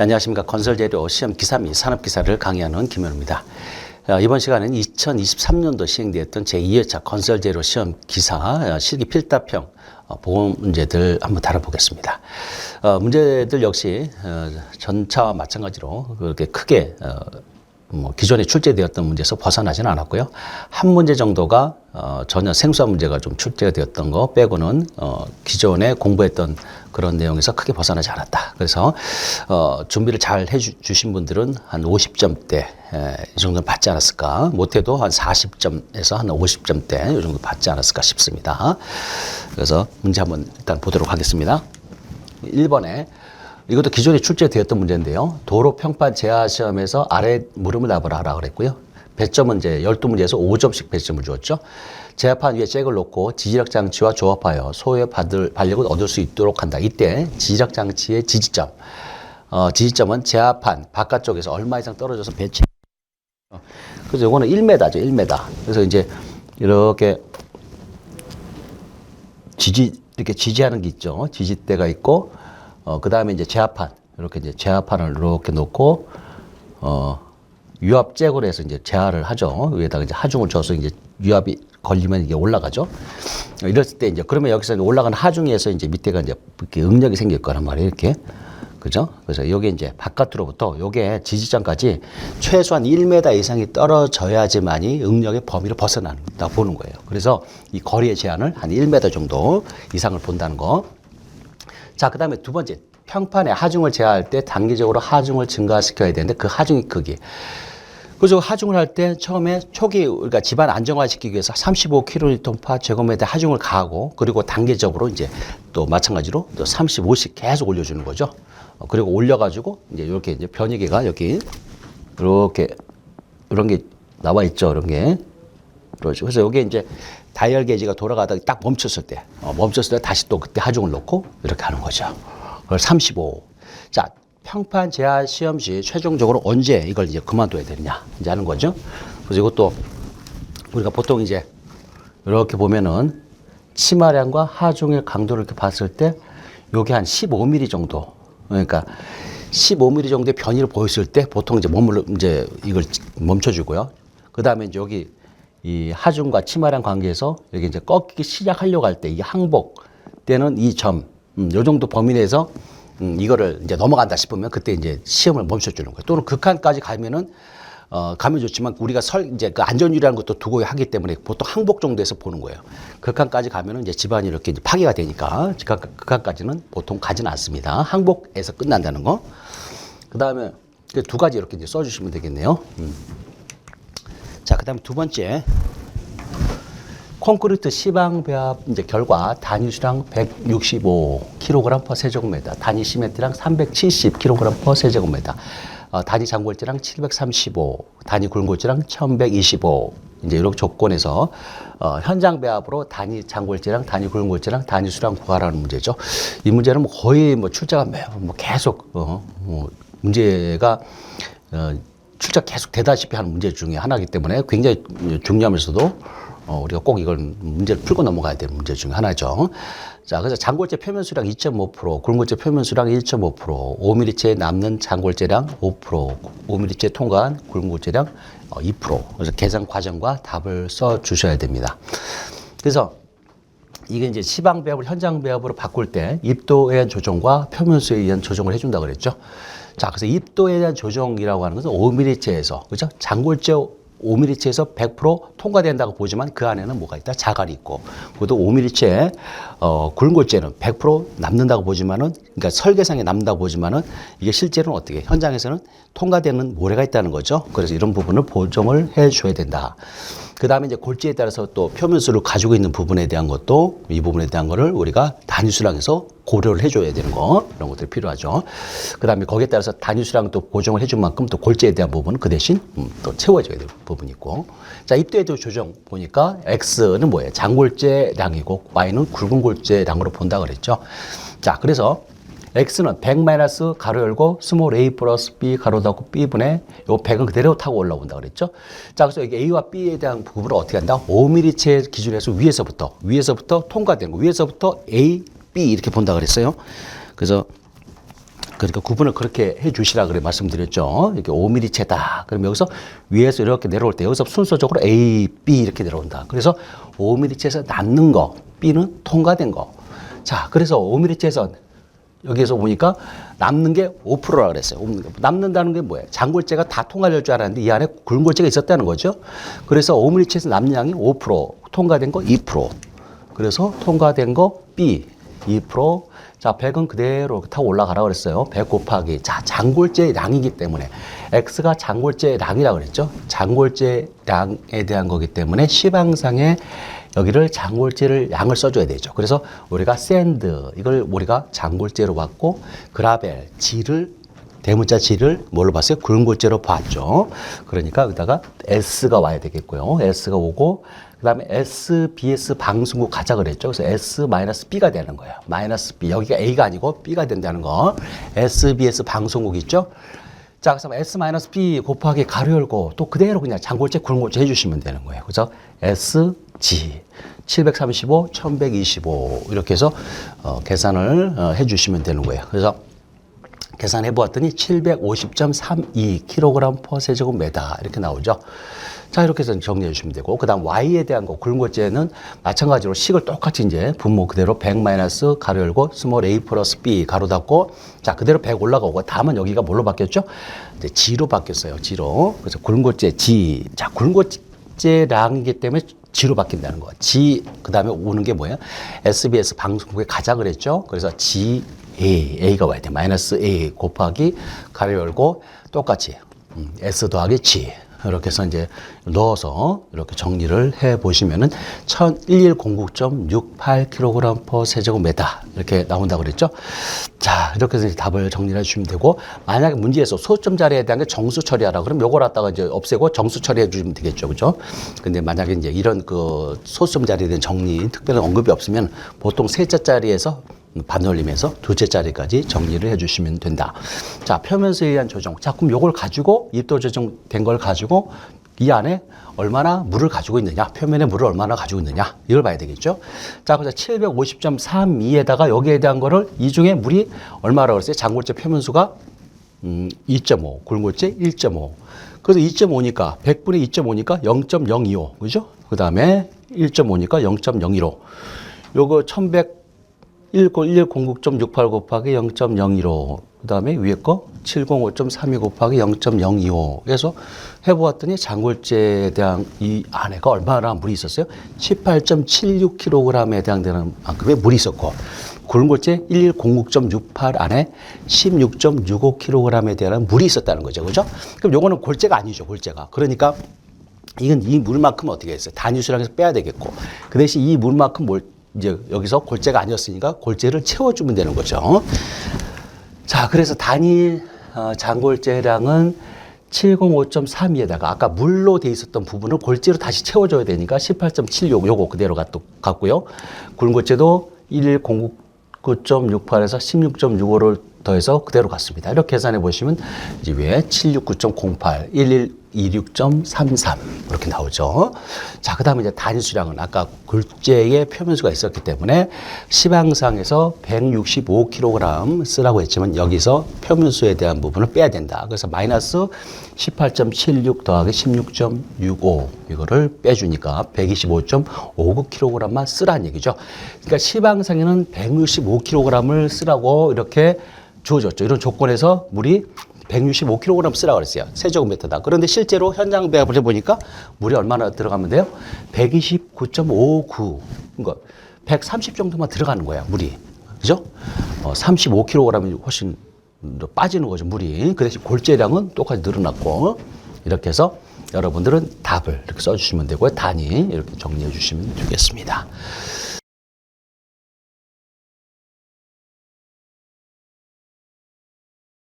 안녕하십니까. 건설재료 시험 기사 및 산업기사를 강의하는 김현우입니다. 이번 시간은 2023년도 시행되었던 제2회차 건설재료 시험 기사 실기 필답형 보고 문제들 한번 다뤄보겠습니다. 문제들 역시 전차와 마찬가지로 그렇게 크게 기존에 출제되었던 문제에서 벗어나지는 않았고요. 한 문제 정도가 전혀 생소한 문제가 좀 출제가 되었던 거 빼고는 기존에 공부했던 그런 내용에서 크게 벗어나지 않았다. 그래서 준비를 잘 해주신 분들은 한 50점대 이 정도는 받지 않았을까. 못해도 한 40점에서 한 50점대 이 정도 받지 않았을까 싶습니다. 그래서 문제 한번 일단 보도록 하겠습니다. 1번에 이것도 기존에 출제되었던 문제인데요. 도로 평판 재하 시험에서 아래 물음을 답을 하라 그랬고요. 배점은 이제 12문제에서 5점씩 배점을 주었죠. 재하판 위에 잭을 놓고 지지력 장치와 조합하여 소의 반력을 얻을 수 있도록 한다. 이때 지지력 장치의 지지점. 지지점은 재하판 바깥쪽에서 얼마 이상 떨어져서 배치. 그래서 요거는 1m죠. 1m. 그래서 이제 이렇게 이렇게 지지하는 게 있죠. 지지대가 있고 그 다음에 이제 재하판, 이렇게 이제 재하판을 이렇게 놓고, 유압 잭으로 해서 이제 재하를 하죠. 위에다가 이제 하중을 줘서 이제 유압이 걸리면 이게 올라가죠. 이랬을 때 이제 그러면 여기서 올라가는 하중에서 이제 밑에가 이제 이렇게 응력이 생길 거란 말이에요. 이렇게. 그죠? 그래서 요게 이제 바깥으로부터 요게 지지점까지 최소한 1m 이상이 떨어져야지만이 응력의 범위를 벗어난다 보는 거예요. 그래서 이 거리의 제한을 한 1m 정도 이상을 본다는 거. 자, 그 다음에 두 번째, 평판에 하중을 제하할 때 단기적으로 하중을 증가시켜야 되는데 그 하중의 크기. 그래서 하중을 할 때 처음에 초기 우리가 집안 안정화시키기 위해서 35kN/제곱미터 하중을 가하고 그리고 단계적으로 이제 또 마찬가지로 또 35씩 계속 올려주는 거죠. 그리고 올려가지고 이제 이렇게 이제 변이계가 여기 이렇게 이런 게 나와 있죠. 이런 게. 그렇죠. 그래서 이게 이제 다이얼 게이지가 돌아가다가 딱 멈췄을 때 다시 또 그때 하중을 놓고 이렇게 하는 거죠. 그걸 35. 자, 평판 재하 시험 시 최종적으로 언제 이걸 이제 그만둬야 되느냐 이제 하는 거죠. 그래서 이것도 우리가 보통 이제 이렇게 보면은 치마량과 하중의 강도를 이렇게 봤을 때 요게 한 15mm 정도. 그러니까 15mm 정도의 변이를 보였을 때 보통 이제 몸을 이제 이걸 멈춰주고요. 그 다음에 이제 여기 이 하중과 치마량 관계에서 여기 이제 꺾이기 시작하려고 할 때 이게 항복 때는 이 점, 요 정도 범위 내에서 이거를 이제 넘어간다 싶으면 그때 이제 시험을 멈춰주는 거예요. 또는 극한까지 가면은 가면 좋지만 우리가 이제 그 안전유리라는 것도 두고 하기 때문에 보통 항복 정도에서 보는 거예요. 극한까지 가면은 이제 집안이 이렇게 이제 파괴가 되니까 극한까지는 보통 가지는 않습니다. 항복에서 끝난다는 거. 그 다음에 두 가지 이렇게 이제 써주시면 되겠네요. 자, 그 다음에 두 번째. 콘크리트 시방 배합 이제 결과 단위 수량 165kg/세제곱미터, 단위 시멘트량 370kg/세제곱미터, 단위 장골재량 735, 단위 굴골재량 1125. 이제 이런 조건에서 현장 배합으로 단위 장골재량, 단위 굴골재량, 단위 수량 구하라는 문제죠. 이 문제는 뭐 거의 뭐 출제가 매번 계속 문제가 출제 계속 되다시피 하는 문제 중에 하나이기 때문에 굉장히 중요하면서도 우리가 꼭 이걸 문제를 풀고 넘어가야 되는 문제 중에 하나죠. 자, 그래서 장골재 표면 수량 2.5%, 굴골재 표면 수량 1.5%, 5mm째 남는 장골재량 5%, 5mm째 통과한 굴골재량 2%. 그래서 계산 과정과 답을 써 주셔야 됩니다. 그래서 이게 이제 시방 배합을 현장 배합으로 바꿀 때 입도에 의한 조정과 표면수에 의한 조정을 해준다 그랬죠. 자, 그래서 입도에 대한 조정이라고 하는 것은 5mm째에서, 그죠? 장골재 5mm째에서 100% 통과된다고 보지만 그 안에는 뭐가 있다? 자갈이 있고. 그것도 5mm째, 굴골재는 100% 남는다고 보지만은, 그러니까 설계상에 남는다고 보지만은 이게 실제로는 어떻게, 현장에서는 통과되는 모래가 있다는 거죠. 그래서 이런 부분을 보정을 해 줘야 된다. 그 다음에 이제 골재에 따라서 또 표면수를 가지고 있는 부분에 대한 것도 이 부분에 대한 거를 우리가 단위수량에서 고려를 해줘야 되는 거, 이런 것들이 필요하죠. 그 다음에 거기에 따라서 단위수량 또 보정을 해준 만큼 또 골재에 대한 부분은 그 대신 또 채워져야 될 부분이 있고. 자, 입도에 대한 조정 보니까 X는 뭐예요? 장골재량이고 Y는 굵은 골재량으로 본다 그랬죠. 자, 그래서 X는 100 마이너스 가로 열고 스몰 a 플러스 b 가로 닫고 b분의 요 100은 그대로 타고 올라온다 그랬죠. 자, 그래서 여기 a와 b에 대한 부분을 어떻게 한다? 5mm체 기준에서 위에서부터 통과되는 거. 위에서부터 a, b 이렇게 본다 그랬어요. 그래서 그러니까 구분을 그렇게 해 주시라 그래 말씀드렸죠. 이렇게 5mm체다. 그럼 여기서 위에서 이렇게 내려올 때 여기서 순서적으로 A, B 이렇게 내려온다. 그래서 5mm체에서 남는 거, B는 통과된 거. 자, 그래서 5mm체에서 여기에서 보니까 남는 게 5%라 그랬어요. 남는다는 게 뭐예요? 장골재가 다 통과될 줄 알았는데 이 안에 굵은골재가 있었다는 거죠. 그래서 5mm체에서 남는 양이 5%, 통과된 거 2%. 그래서 통과된 거 B 2%. 자, 100은 그대로 타고 올라가라 그랬어요. 100 곱하기. 자, 장골재량이기 때문에 X가 장골재량이라고 그랬죠. 장골재량에 대한 거기 때문에 시방상에 여기를 장골재를 양을 써줘야 되죠. 그래서 우리가 샌드 이걸 우리가 장골재로 봤고 그라벨 G를 대문자 G를 뭘로 봤어요? 굵은골재로 봤죠. 그러니까 여기다가 S가 와야 되겠고요. S가 오고 그다음에 SBS 방송국 가자 그랬죠. 그래서 S-B가 되는 거예요. 마이너스 B. 여기가 A가 아니고 B가 된다는 거. SBS 방송국 있죠. 자, 그래서 S-B 곱하기 가로 열고 또 그대로 그냥 장골재, 굵은골재 해주시면 되는 거예요. 그래서 SG 735, 1125 이렇게 해서 계산을 해주시면 되는 거예요. 그래서 계산해 보았더니 750.32kg/세제곱미터 이렇게 나오죠. 자, 이렇게 해서 정리해 주시면 되고, 그 다음 Y에 대한 거, 굵은골재는 마찬가지로 식을 똑같이 이제 분모 그대로 100 마이너스 가로 열고 스몰 a 플러스 b 가로 닫고, 자, 그대로 100 올라가고, 다음은 여기가 뭘로 바뀌었죠? 이제 G로 바뀌었어요. G로. 그래서 굵은골재 G. 자, 굵은골재량이기 때문에 G로 바뀐다는 거. G, 그 다음에 오는 게 뭐예요? SBS 방송국에 가자 그랬죠? 그래서 G, A가 와야 돼. 마이너스 A 곱하기 가로 열고 똑같이 S 더하기 G 이렇게 해서 이제 넣어서 이렇게 정리를 해 보시면은 1109.68kg/세제곱미터 이렇게 나온다고 그랬죠. 자, 이렇게 해서 이제 답을 정리를 해 주시면 되고, 만약에 문제에서 소수점 자리에 대한 게 정수 처리하라 그러면 요걸 갖다가 이제 없애고 정수 처리해 주시면 되겠죠. 그죠? 근데 만약에 이제 이런 그 소수점 자리에 대한 정리, 특별한 언급이 없으면 보통 셋째 자리에서 반올림해서 둘째 자리까지 정리를 해주시면 된다. 자, 표면수에 의한 조정. 자, 그럼 요걸 가지고 입도 조정된 걸 가지고 이 안에 얼마나 물을 가지고 있느냐, 표면에 물을 얼마나 가지고 있느냐, 이걸 봐야 되겠죠. 자, 그래서 750.32에다가 여기에 대한 거를 이 중에 물이 얼마라고 그랬어요? 장골재 표면수가 2.5, 굵은골재 1.5. 그래서 2.5니까 100분의 2.5니까 0.025, 그죠? 그 다음에 1.5니까 0.015. 요거 1109.68 곱하기 0.015. 그 다음에 위에 거 705.32 곱하기 0.025. 그래서 해보았더니 장골재에 대한 이 안에가 얼마나 물이 있었어요? 18.76kg에 해당되는 만큼의 물이 있었고, 굵은골재 1109.68 안에 16.65kg에 대한 물이 있었다는 거죠. 그죠? 그럼 요거는 골재가 아니죠. 골재가. 그러니까 이건 이 물만큼 어떻게 했어요? 단위수량에서 빼야 되겠고, 그 대신 이 물만큼 이제 여기서 골재가 아니었으니까 골재를 채워주면 되는 거죠. 자, 그래서 단위 장골재량은 705.32에다가 아까 물로 돼 있었던 부분을 골재로 다시 채워줘야 되니까 18.76 요거 그대로 갔고요. 굵은골재도 1109.68에서 16.65를 더해서 그대로 갔습니다. 이렇게 계산해 보시면 이제 위에 769.08, 1126.33 이렇게 나오죠. 자, 그 다음에 이제 단위수량은 아까 골재의 표면수가 있었기 때문에 시방상에서 165kg 쓰라고 했지만 여기서 표면수에 대한 부분을 빼야 된다. 그래서 마이너스 18.76 더하기 16.65 이거를 빼주니까 125.59kg만 쓰라는 얘기죠. 그러니까 시방상에는 165kg을 쓰라고 이렇게 주어졌죠. 이런 조건에서 물이 165kg 쓰라고 그랬어요. 세제곱미터다. 그런데 실제로 현장 배합을 해보니까 물이 얼마나 들어가면 돼요? 129.59. 그러니까 130 정도만 들어가는 거야, 물이. 그죠? 35kg이 훨씬 빠지는 거죠, 물이. 그 대신 골재량은 똑같이 늘어났고, 이렇게 해서 여러분들은 답을 이렇게 써주시면 되고요. 단위 이렇게 정리해 주시면 되겠습니다.